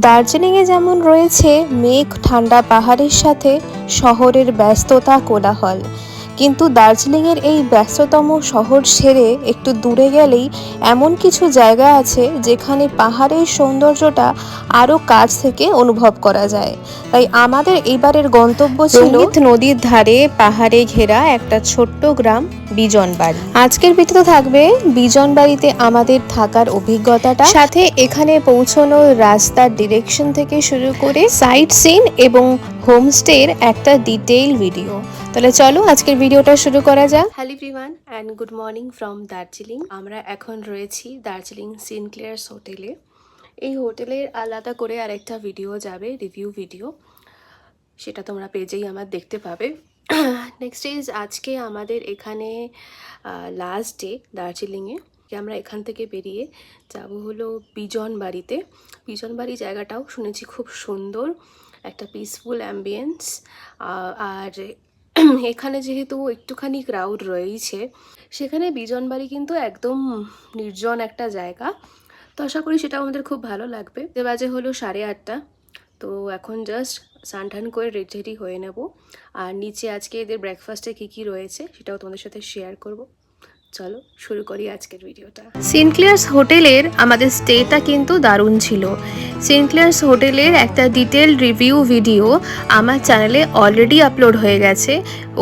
দার্জিলিংয়ে যেমন রয়েছে মেঘ ঠান্ডা পাহাড়ের সাথে শহরের ব্যস্ততা কোলাহল, কিন্তু দার্জিলিংয়ের এই ব্যস্ততম শহর ছেড়ে একটু দূরে গেলেই এমন কিছু জায়গা আছে যেখানে পাহাড়ের সৌন্দর্যটা আরও কাছ থেকে অনুভব করা যায়। তাই আমাদের এবারের গন্তব্য ছিল নদীর ধারে পাহাড়ে ঘেরা একটা ছোট্ট গ্রাম বিজনবাড়ি। আজকের ভিডিওতে থাকবে বিজনবাড়িতে আমাদের থাকার অভিজ্ঞতাটা, সাথে এখানে পৌঁছানোর রাস্তার ডিরেকশন থেকে শুরু করে সাইট সিন এবং হোমস্টের একটা ডিটেইল ভিডিও। তাহলে চলো আজকের ভিডিওটা শুরু করা যাক। Hello everyone and good morning from Darjeeling. আমরা এখন রয়েছি দার্জিলিং সিনক্লেয়ার্স হোটেলে। এই হোটেলের আলাদা করে আরেকটা ভিডিও যাবে, রিভিউ ভিডিও, সেটা তোমরা পেজেই আমার দেখতে পাবে। নেক্সট ইজ আজকে আমাদের এখানে লাস্ট ডে দার্জিলিংয়ে। আমরা এখান থেকে বেরিয়ে যাব হলো বিজনবাড়িতে। বিজনবাড়ি জায়গাটাও শুনেছি খুব সুন্দর, একটা পিসফুল অ্যাম্বিয়েন্স। আর এখানে যেহেতু একটুখানি ক্রাউড রয়েছে, সেখানে বিজনবাড়ি কিন্তু একদম নির্জন একটা জায়গা। তো আশা করি সেটাও আমাদের খুব ভালো লাগবে। বাজে হলো 8:30। তো এখন জাস্ট স্নান করে রেডি হয়ে নেব। আর নিচে আজকে এদের ব্রেকফাস্টে কী রয়েছে সেটাও তোমাদের সাথে শেয়ার করব। চলো শুরু করি আজকের ভিডিওটা। সিনক্লেয়ার্স হোটেলের আমাদের স্টেটা কিন্তু দারুণ ছিল। সিনক্লেয়ার্স হোটেলের একটা ডিটেল রিভিউ ভিডিও আমার চ্যানেলে অলরেডি আপলোড হয়ে গেছে,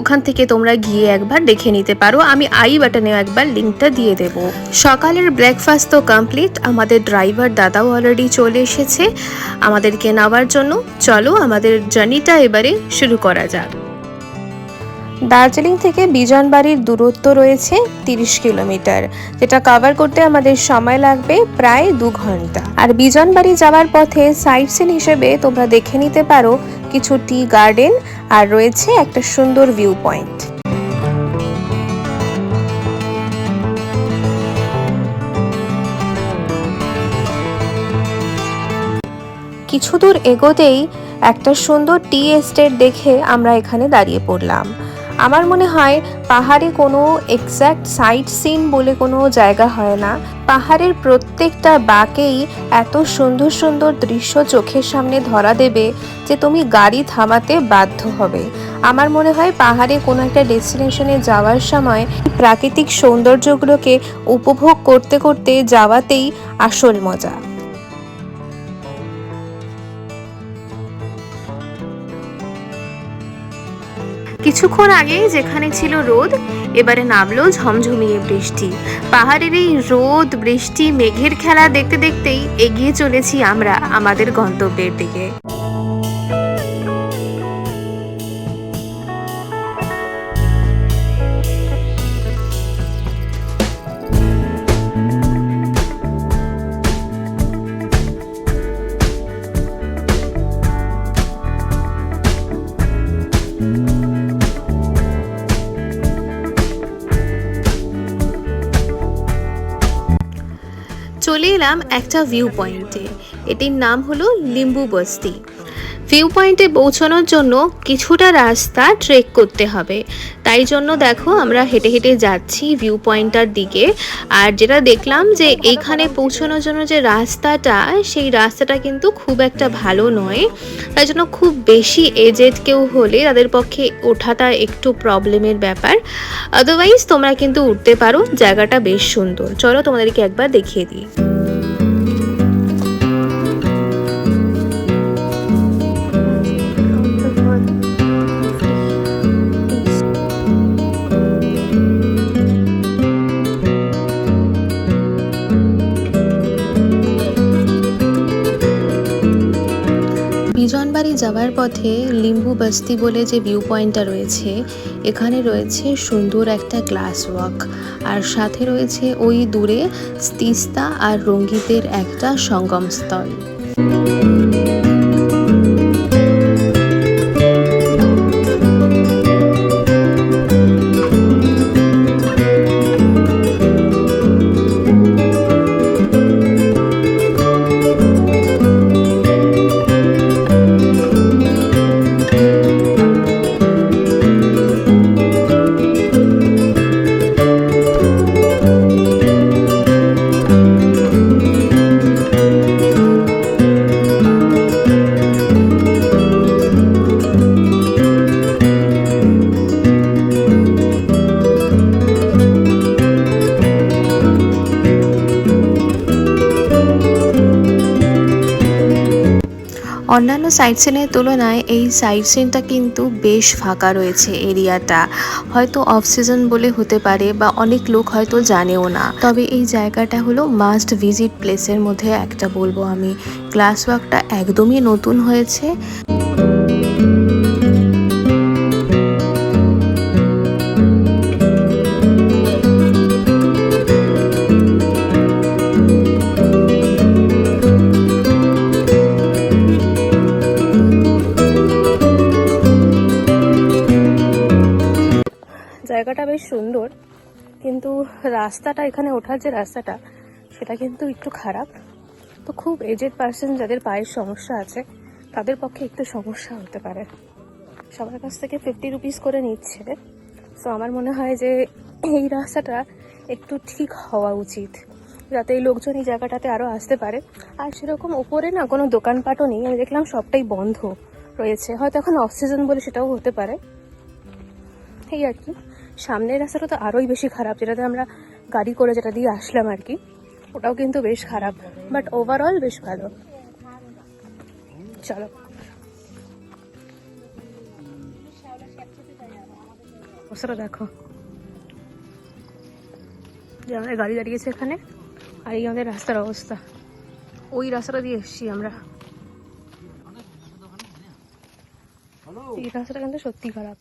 ওখান থেকে তোমরা গিয়ে একবার দেখে নিতে পারো। আমি আই বাটনে একবার লিঙ্কটা দিয়ে দেব। সকালের ব্রেকফাস্ট তো কমপ্লিট, আমাদের ড্রাইভার দাদাও অলরেডি চলে এসেছে আমাদেরকে নেওয়ার জন্য। চলো আমাদের জার্নিটা এবারে শুরু করা যাক। দার্জিলিং থেকে বিজনবাড়ির দূরত্ব রয়েছে 30 কিলোমিটার, যেটা কভার করতে আমাদের সময় লাগবে প্রায় 2 ঘন্টা। আর বিজনবাড়ি যাওয়ার পথে সাইট সিন হিসেবে তোমরা দেখে নিতে পারো কিছু টি গার্ডেন, আর রয়েছে একটা সুন্দর ভিউ পয়েন্ট। কিছু দূর এগোতেই একটা সুন্দর টি এস্টেট দেখে আমরা এখানে দাঁড়িয়ে পড়লাম। আমার মনে হয় পাহাড়ে কোনো এক্স্যাক্ট সাইট সিন বলে কোনো জায়গা হয় না। পাহাড়ের প্রত্যেকটা বাঁকেই এত সুন্দর সুন্দর দৃশ্য চোখের সামনে ধরা দেবে যে তুমি গাড়ি থামাতে বাধ্য হবে। আমার মনে হয় পাহাড়ে কোনো একটা ডেস্টিনেশনে যাওয়ার সময় প্রাকৃতিক সৌন্দর্যগুলোকে উপভোগ করতে করতে যাওয়াতেই আসল মজা। কিছুক্ষণ আগে যেখানে ছিল রোদ, এবারে নামলো ঝমঝমিয়ে বৃষ্টি। পাহাড়ের এই রোদ বৃষ্টি মেঘের খেলা দেখতে দেখতেই এগিয়ে চলেছি আমরা আমাদের গন্তব্যের দিকে। চলে এলাম একটা ভিউ পয়েন্টে, এটির নাম হলো লিম্বু বস্তি। ভিউ পয়েন্টে পৌঁছানোর জন্য কিছুটা রাস্তা ট্রেক করতে হবে, তাই জন্য দেখো আমরা হেঁটে হেঁটে যাচ্ছি ভিউ পয়েন্টটার দিকে। আর যেটা দেখলাম যে এইখানে পৌঁছানোর জন্য যে রাস্তাটা, সেই রাস্তাটা কিন্তু খুব একটা ভালো নয়, তাই জন্য খুব বেশি এজেড কেউ হলে তাদের পক্ষে ওঠাটা একটু প্রবলেমের ব্যাপার। আদারওয়াইজ তোমরা কিন্তু উঠতে পারো, জায়গাটা বেশ সুন্দর। চলো তোমাদেরকে একবার দেখিয়ে দিই। বিজনবাড়ি যাওয়ার পথে লিম্বু বস্তি বলে যে ভিউ পয়েন্টটা রয়েছে, এখানে রয়েছে সুন্দর একটা গ্লাস ওয়াক, আর সাথে রয়েছে ওই দূরে তিস্তা আর রঙ্গিতের একটা সঙ্গমস্থল। অন্যান্য সাইট সিনের তুলনায় এই সাইট সিনটা কিন্তু বেশ ফাঁকা রয়েছে এরিয়াটা। হয়তো অফ সিজন বলে হতে পারে বা অনেক লোক হয়তো জানেও না। তবে এই জায়গাটা হলো মাস্ট ভিজিট প্লেসের মধ্যে একটা বলবো আমি। গ্লাস ওয়াকটা একদমই নতুন হয়েছে। জায়গাটা বেশ সুন্দর, কিন্তু রাস্তাটা এখানে ওঠার যে রাস্তাটা সেটা কিন্তু একটু খারাপ। তো খুব এজেড পার্সন যাদের পায়ের সমস্যা আছে তাদের পক্ষে একটু সমস্যা হতে পারে। সবার কাছ থেকে 50 রুপিস করে নিচ্ছে। সো আমার মনে হয় যে এই রাস্তাটা একটু ঠিক হওয়া উচিত, যাতে এই লোকজন এই জায়গাটাতে আরও আসতে পারে। আর সেরকম ওপরে না কোনো দোকানপাটও নেই, আমি দেখলাম সবটাই বন্ধ রয়েছে। হয়তো এখন অফ সিজন বলে সেটাও হতে পারে। এই আর কি। সামনের রাস্তাটা তো আরোই বেশি খারাপ, যেটাতে আমরা গাড়ি করে যেটা দিয়ে আসলাম আর কি, ওটাও কিন্তু বেশ খারাপ। বাট ওভারঅল বেশ ভালো। চলো, অবস্থাটা দেখো। যে আমাদের গাড়ি দাঁড়িয়েছে এখানে, আর এই আমাদের রাস্তার অবস্থা। ওই রাস্তাটা দিয়ে এসছি আমরা। এই রাস্তাটা কিন্তু সত্যি খারাপ।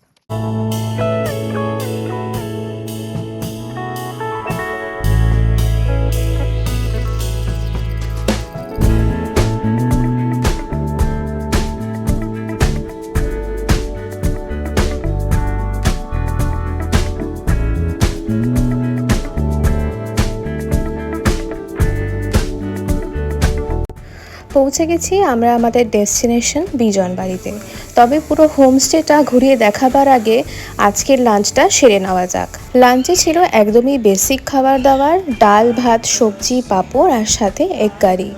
পৌঁছে গেছি আমরা আমাদের ডেস্টিনেশন বিজনবাড়িতে। তবে পুরো হোমস্টেটা ঘুরিয়ে দেখাবার আগে আজকের লাঞ্চটা সেরে নেওয়া যাক। লাঞ্চে ছিল একদমই বেসিক খাবার দাবার, ডাল ভাত সবজি পাঁপড় আর সাথে এগ কারি।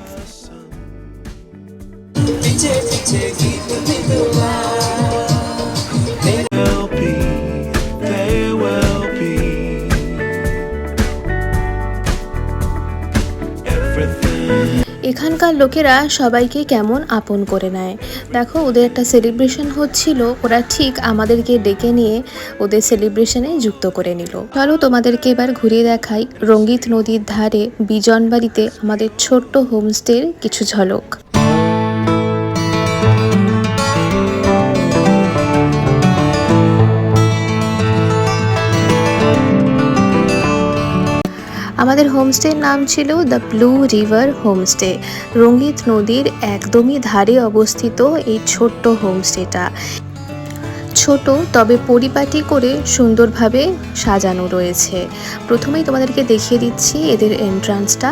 এখানকার লোকেরা সবাইকে কেমন আপন করে নেয়। দেখো, ওদের একটা সেলিব্রেশন হচ্ছিল, ওরা ঠিক আমাদেরকে ডেকে নিয়ে ওদের সেলিব্রেশনে যুক্ত করে নিল। চলো তোমাদেরকে এবার ঘুরিয়ে দেখাই রঙ্গিত নদীর ধারে বিজনবাড়িতে আমাদের ছোট্ট হোমস্টের কিছু ঝলক। আমাদের হোমস্টের নাম ছিল দ্য ব্লু রিভার হোমস্টে। রঙ্গিত নদীর একদমই ধারে অবস্থিত এই ছোট্ট হোমস্টেটা। ছোট তবে পরিপাটি করে সুন্দরভাবে সাজানো রয়েছে। প্রথমেই তোমাদেরকে দেখিয়ে দিচ্ছি এদের এন্ট্রান্সটা।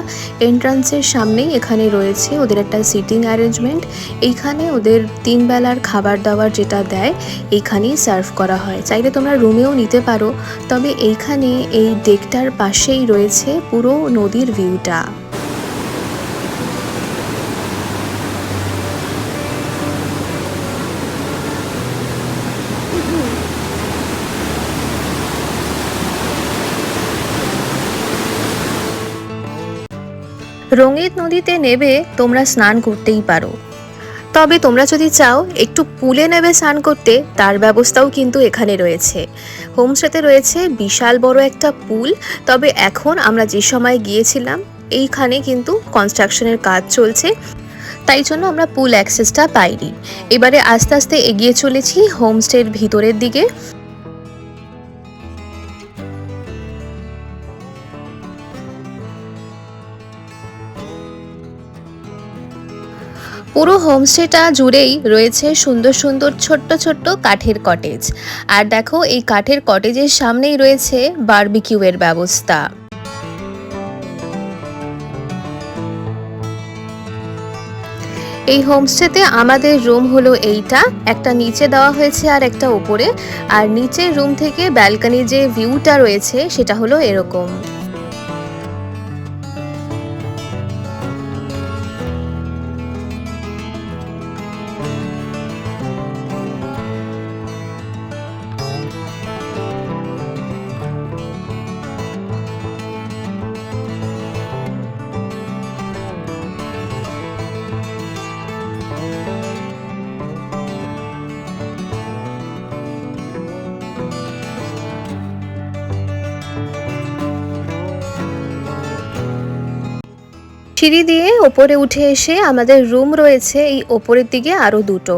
এন্ট্রান্সের সামনেই এখানে রয়েছে ওদের একটা সিটিং অ্যারেঞ্জমেন্ট। এইখানে ওদের 3 বেলার খাবার দাবার যেটা দেয় এইখানেই সার্ভ করা হয়। চাইলে তোমরা রুমেও নিতে পারো। তবে এইখানে এই ডেকটার পাশেই রয়েছে পুরো নদীর ভিউটা। রঙ্গিত নদীতে নেবে তোমরা স্নান করতেই পারো। তবে তোমরা যদি চাও একটু পুলে নেবে স্নান করতে, তার ব্যবস্থাও কিন্তু এখানে রয়েছে। হোমস্টেতে রয়েছে বিশাল বড় একটা পুল। তবে এখন আমরা যে সময় গিয়েছিলাম এইখানে কিন্তু কনস্ট্রাকশনের কাজ চলছে, তাই জন্য আমরা পুল অ্যাক্সেসটা পাইনি। এবারে আস্তে আস্তে এগিয়ে চলেছি হোমস্টের ভিতরের দিকে। পুরো হোমস্টেটা জুড়েই রয়েছে সুন্দর সুন্দর ছোট্ট ছোট্ট কাঠের কটেজ। আর দেখো, এই কাঠের কটেজের সামনেই রয়েছে বারবিকিউয়ের ব্যবস্থা। এই হোমস্টেতে আমাদের রুম হলো এইটা, একটা নিচে দেওয়া হয়েছে আর একটা উপরে। আর নিচের রুম থেকে ব্যালকনির যে ভিউটা রয়েছে সেটা হলো এরকম। সিঁড়ি দিয়ে ওপরে উঠে এসে আমাদের রুম রয়েছে এই ওপরের দিকে আরও দুটো।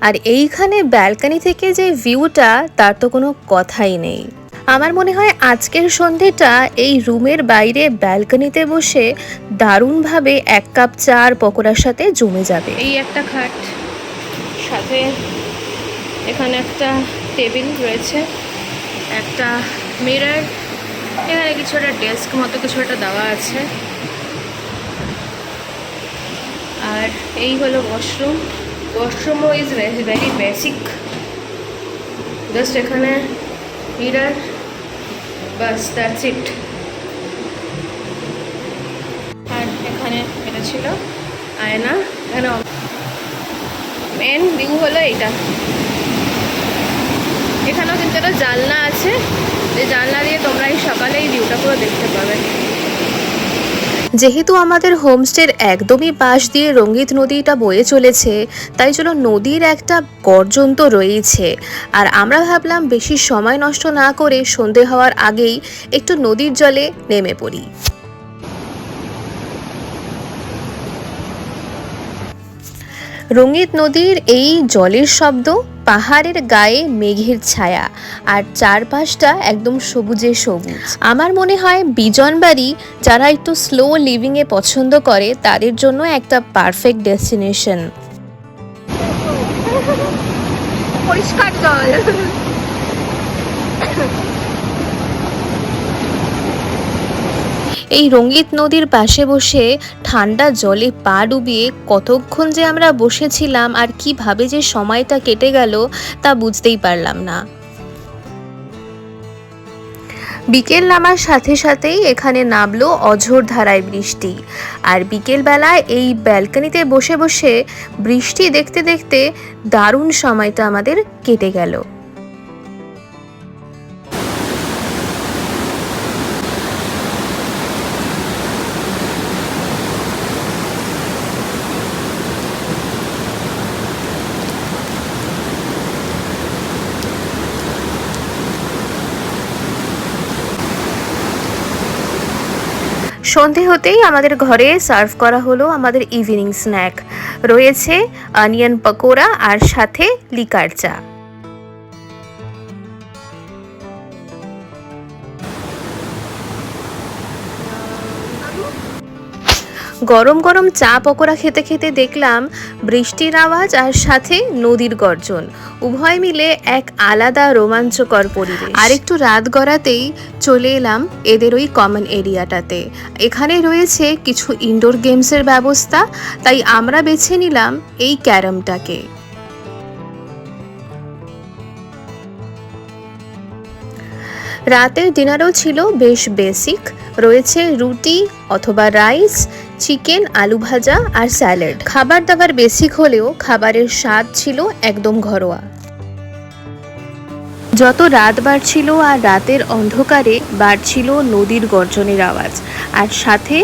আর এইখানে ব্যালকনি থেকে যে ভিউটা তার তো কোনো কথাই নেই। আমার মনে হয় আজকের সন্ধেটা এই রুমের বাইরে ব্যালকনিতে বসে দারুণভাবে 1 কাপ চা আর পকোড়ার সাথে জমে যাবে। এই একটা খাট, সাথে এখানে একটা টেবিল রয়েছে, একটা মিরর, এখানে কিছু একটা ডেস্ক মতো কিছু একটা দেওয়া আছে। আর এই হলো ওয়াশরুম। ওয়াশরুমও ইজ ভেরি বেসিক, জাস্ট এখানে মিরর, বাস দ্যাটস ইট। আর এখানে এটা ছিল আয়না। এখানে মেন ভিউ হলো এইটা। এখানেও কিন্তু একটা জানলা আছে, যে জানলা দিয়ে তোমরা এই সকালে এই ভিউটা পুরো দেখতে পাবে। যেহেতু আমাদের হোমস্টের একদমই পাশ দিয়ে রঙ্গিত নদীটা বয়ে চলেছে, তাই চলো নদীর একটা গর্জন তো রয়েছে। আর আমরা ভাবলাম বেশি সময় নষ্ট না করে সন্ধে হওয়ার আগেই একটু নদীর জলে নেমে পড়ি। রঙ্গিত নদীর এই জলের শব্দ, পাহাড়ের গায়ে মেঘের ছায়া, আর চারপাশটা একদম সবুজে সবুজ। আমার মনে হয় বিজনবাড়ি যারা একটু স্লো লিভিংয়ে পছন্দ করে তাদের জন্য একটা পারফেক্ট ডেস্টিনেশন। পরিষ্কার জল। এই রঙ্গিত নদীর পাশে বসে ঠান্ডা জলে পা ডুবিয়ে কতক্ষণ যে আমরা বসেছিলাম আর কিভাবে যে সময়টা কেটে গেল তা বুঝতেই পারলাম না। বিকেল নামার সাথে সাথেই এখানে নামলো অঝোর ধারায় বৃষ্টি। আর বিকেলবেলায় এই ব্যালকনিতে বসে বসে বৃষ্টি দেখতে দেখতে দারুণ সময়টা আমাদের কেটে গেল। সন্ধে হতেই আমাদের ঘরে সার্ভ করা হলো আমাদের ইভিনিং স্ন্যাক। রয়েছে অনিয়ন পকোড়া আর সাথে লিকার চা। গরম গরম চা পকোড়া খেতে খেতে দেখলাম বৃষ্টির আওয়াজ আর সাথে নদীর গর্জন, উভয় মিলে এক আলাদা রোমাঞ্চকর পরিবেশ। আর একটু রাত গড়াতেই চলে এলাম এদের ওই কমন এরিয়াটাতে। এখানে রয়েছে কিছু ইনডোর গেমসের ব্যবস্থা, তাই আমরা বেছে নিলাম এই ক্যারামটাকে। রাতের ডিনারও ছিল বেশ বেসিক, রয়েছে রুটি অথবা রাইস, চিকেন, আলু ভাজা আর স্যালাড। খাবার দাবার বেসিক হলেও খাবারের স্বাদ ছিল একদম ঘরোয়া। যত রাত বাড়ছিল আর রাতের অন্ধকারে বাড়ছিল নদীর গর্জনের আওয়াজ, আর সাথে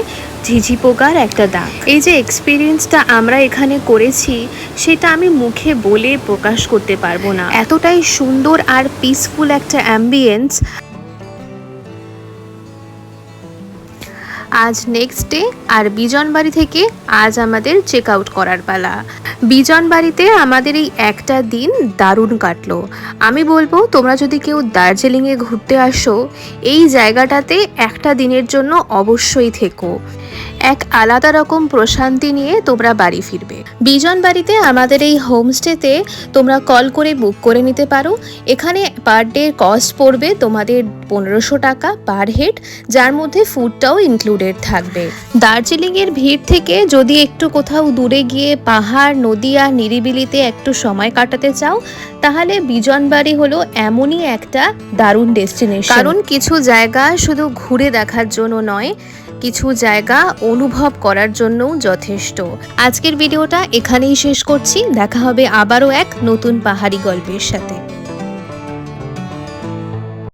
ঝিঝি পোকার একটা ডাক। এই যে এক্সপিরিয়েন্সটা আমরা এখানে করেছি সেটা আমি মুখে বলে প্রকাশ করতে পারবো না, এতটাই সুন্দর আর পিসফুল একটা অ্যাম্বিয়েন্স। আজ নেক্সট ডে, আর বিজনবাড়ি থেকে আজ আমাদের চেক আউট করার পালা। বিজনবাড়িতে আমাদের এই একটা দিন দারুণ কাটলো। আমি বলবো তোমরা যদি কেউ দার্জিলিংয়ে ঘুরতে আসো এই জায়গাটাতে একটা দিনের জন্য অবশ্যই থেকো, এক আলাদা রকম প্রশান্তি নিয়ে তোমরা বাড়ি ফিরবে। বিজনবাড়িতে আমাদের এই হোমস্টেতে তোমরা কল করে বুক করে নিতে পারো। এখানে পার ডে কস্ট পড়বে তোমাদের 1500 টাকা পার হেড, যার মধ্যে ফুডটাও ইনক্লুডেড থাকবে। দার্জিলিংয়ের ভিড় থেকে যদি একটু কোথাও দূরে গিয়ে পাহাড়, নদী আর নিরিবিলিতে একটু সময় কাটাতে চাও তাহলে বিজনবাড়ি হলো এমনই একটা দারুণ ডেস্টিনেশন। কারণ কিছু জায়গা শুধু ঘুরে দেখার জন্য নয়, কিছু জায়গা অনুভব করার জন্যও যথেষ্ট। আজকের ভিডিওটা এখানেই শেষ করছি, দেখা হবে আবারও এক নতুন পাহাড়ি গল্পের সাথে।